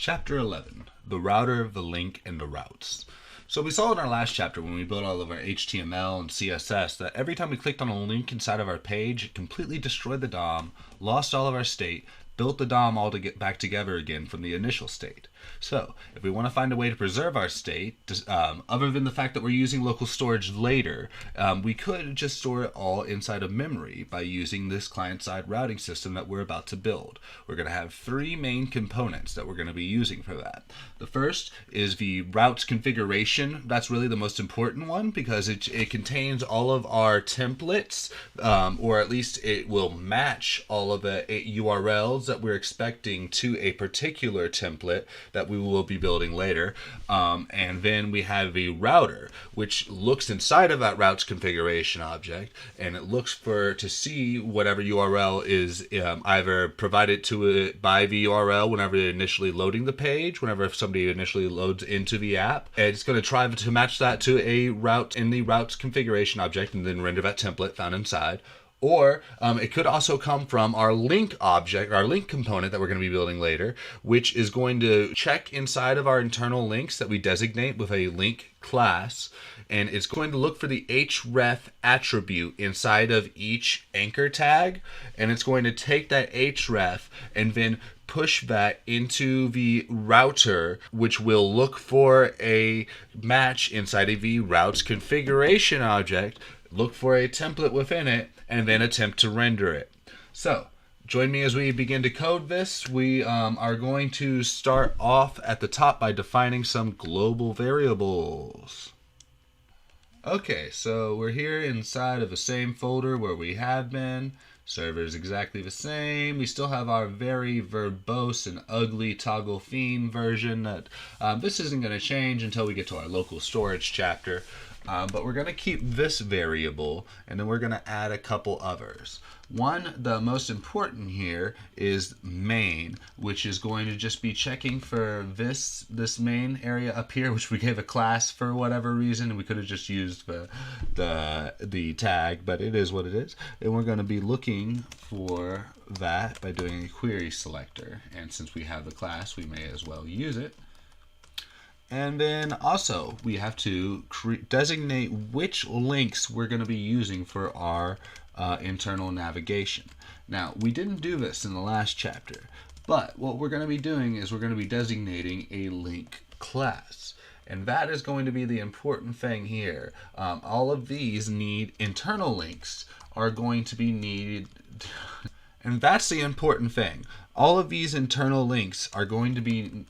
Chapter 11, the router, the link, and the routes. So we saw in our last chapter when we built all of our HTML and CSS that every time we clicked on a link inside of our page, it completely destroyed the DOM, lost all of our state, built the DOM all to get back together again from the initial state. So if we want to find a way to preserve our state, other than the fact that we're using local storage later, we could just store it all inside of memory by using this client-side routing system that we're about to build. We're going to have three main components that we're going to be using for that. The first is the routes configuration. That's really the most important one because it contains all of our templates, or at least it will match all of the URLs that we're expecting to a particular template that we will be building later. And then we have a router, which looks inside of that routes configuration object, and it looks to see whatever URL is either provided to it by the URL whenever they're initially loading the page, whenever somebody initially loads into the app. And it's going to try to match that to a route in the routes configuration object and then render that template found inside. Or it could also come from our link object, our link component that we're going to be building later, which is going to check inside of our internal links that we designate with a link class. And it's going to look for the href attribute inside of each anchor tag. And it's going to take that href and then push that into the router, which will look for a match inside of the routes configuration object, look for a template within it, and then attempt to render it. So, join me as we begin to code this. We are going to start off at the top by defining some global variables. Okay, so we're here inside of the same folder where we have been. Server is exactly the same. We still have our very verbose and ugly toggle theme version that this isn't going to change until we get to our local storage chapter. But we're going to keep this variable, and then we're going to add a couple others. One, the most important here, is main, which is going to just be checking for this main area up here, which we gave a class for whatever reason. We could have just used the tag, but it is what it is. And we're going to be looking for that by doing a query selector. And since we have the class, we may as well use it. And then also we have to designate which links we're going to be using for our internal navigation. Now, we didn't do this in the last chapter, but what we're going to be doing is we're going to be designating a link class. And that is going to be the important thing here. All of these internal links are going to be needed. And that's the important thing. All of these internal links are going to be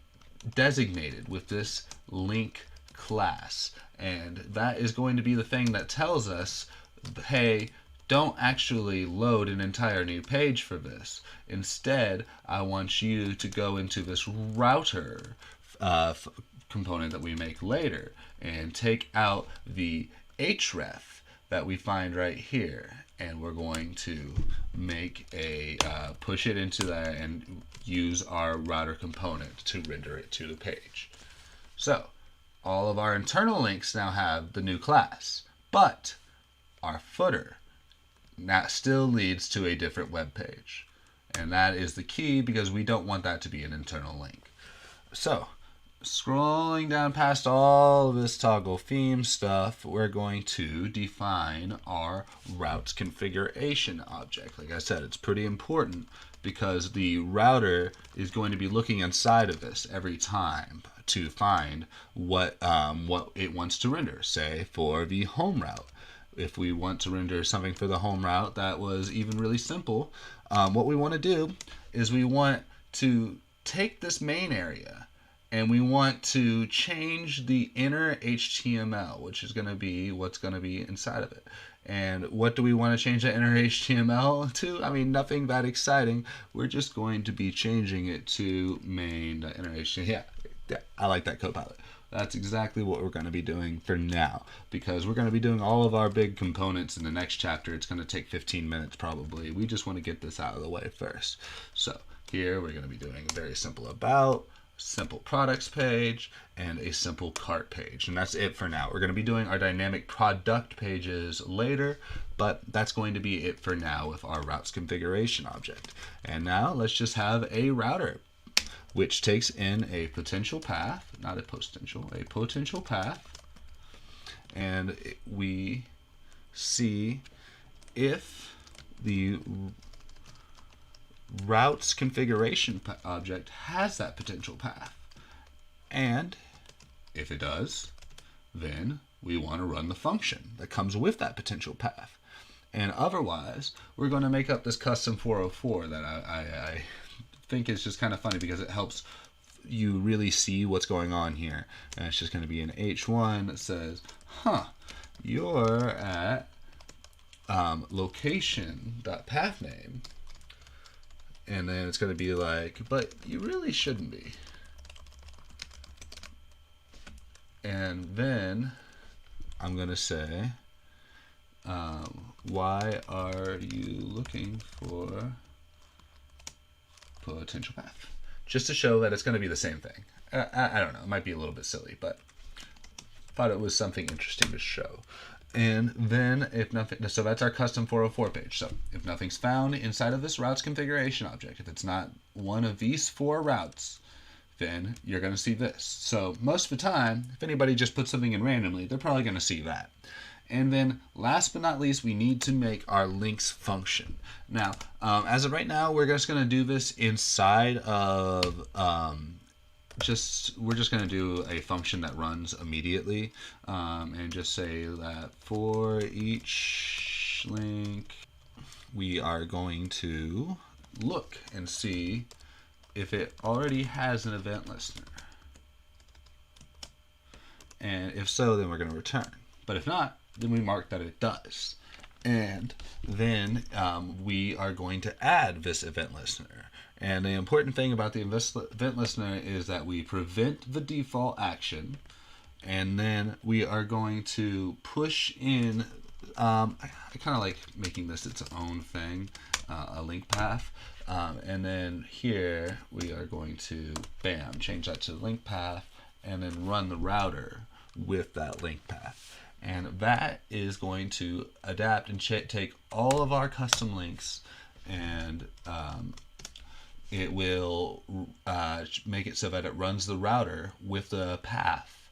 designated with this link class, and that is going to be the thing that tells us, hey, don't actually load an entire new page for this. Instead, I want you to go into this router component that we make later and take out the href that we find right here, and we're going to make a push it into that and use our router component to render it to the page. So all of our internal links now have the new class, but our footer that still leads to a different web page, and that is the key because we don't want that to be an internal link. So scrolling down past all of this toggle theme stuff, we're going to define our routes configuration object. Like I said, it's pretty important because the router is going to be looking inside of this every time to find what it wants to render. Say for the home route, if we want to render something for the home route that was even really simple, what we want to do is we want to take this main area and we want to change the inner HTML, which is going to be what's going to be inside of it. And what do we want to change the inner HTML to? I mean, nothing that exciting. We're just going to be changing it to main.inner HTML. Yeah, I like that, Copilot. That's exactly what we're going to be doing for now, because we're going to be doing all of our big components in the next chapter. It's going to take 15 minutes probably. We just want to get this out of the way first. So here we're going to be doing a very simple about, simple products page, and a simple cart page, and that's it for now. We're going to be doing our dynamic product pages later, but that's going to be it for now with our routes configuration object. And now let's just have a router. which takes in a potential path, not a potential, a potential path, and we see if the routes configuration object has that potential path. And if it does, then we want to run the function that comes with that potential path. And otherwise, we're going to make up this custom 404 that I think is just kind of funny because it helps you really see what's going on here. And it's just going to be an H1 that says, you're at location.pathname. And then it's going to be like, but you really shouldn't be. And then I'm going to say, why are you looking for potential path? Just to show that it's going to be the same thing. I don't know. It might be a little bit silly, but thought it was something interesting to show. And then if nothing, so that's our custom 404 page. So if nothing's found inside of this routes configuration object, if it's not one of these 4 routes, then you're going to see this. So most of the time, if anybody just puts something in randomly, they're probably going to see that. And then last but not least, we need to make our links function. Now, as of right now, we're just going to do this inside of, we're just going to do a function that runs immediately, and just say that for each link, we are going to look and see if it already has an event listener. And if so, then we're going to return. But if not, then we mark that it does. And then we are going to add this event listener. And the important thing about the event listener is that we prevent the default action, and then we are going to push in, I kind of like making this its own thing, a link path. And then here we are going to, bam, change that to the link path, and then run the router with that link path. And that is going to adapt and take all of our custom links, and it will make it so that it runs the router with the path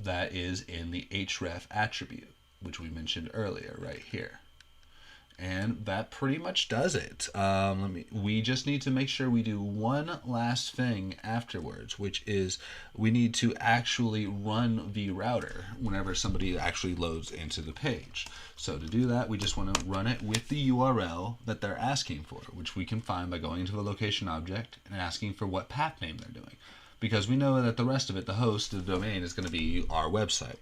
that is in the href attribute, which we mentioned earlier right here. And that pretty much does it. We just need to make sure we do one last thing afterwards, which is we need to actually run the router whenever somebody actually loads into the page. So to do that, we just want to run it with the URL that they're asking for, which we can find by going into the location object and asking for what path name they're doing. Because we know that the rest of it, the host, the domain, is going to be our website.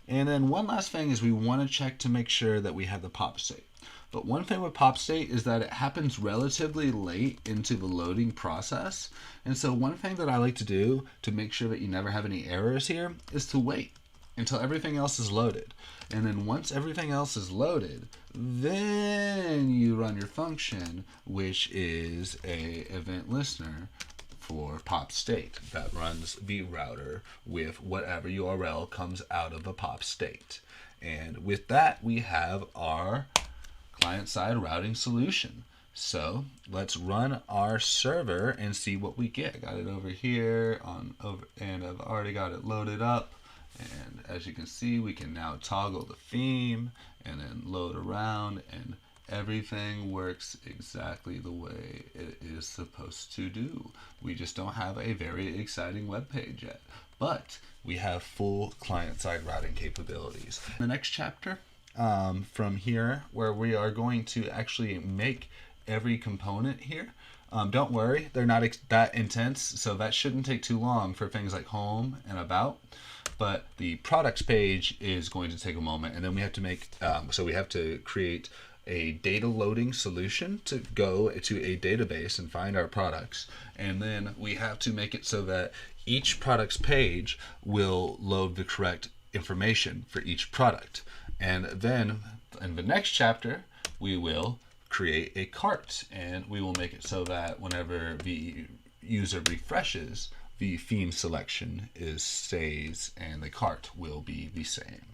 And then one last thing is we want to check to make sure that we have the popstate. But one thing with popstate is that it happens relatively late into the loading process. And so one thing that I like to do to make sure that you never have any errors here is to wait until everything else is loaded. And then once everything else is loaded, then you run your function, which is a event listener for popstate that runs the router with whatever URL comes out of a popstate. And with that, we have our client-side routing solution. So let's run our server and see what we get. I got it over here and I've already got it loaded up. And as you can see, we can now toggle the theme and then load around, and everything works exactly the way it is supposed to do. We just don't have a very exciting web page yet, but we have full client-side routing capabilities. In the next chapter, from here, where we are going to actually make every component here. Don't worry, they're not that intense, so that shouldn't take too long for things like home and about. But the products page is going to take a moment, and then we have to make, so we have to create a data loading solution to go to a database and find our products. And then we have to make it so that each products page will load the correct information for each product. And then in the next chapter, we will create a cart, and we will make it so that whenever the user refreshes, the theme selection stays and the cart will be the same.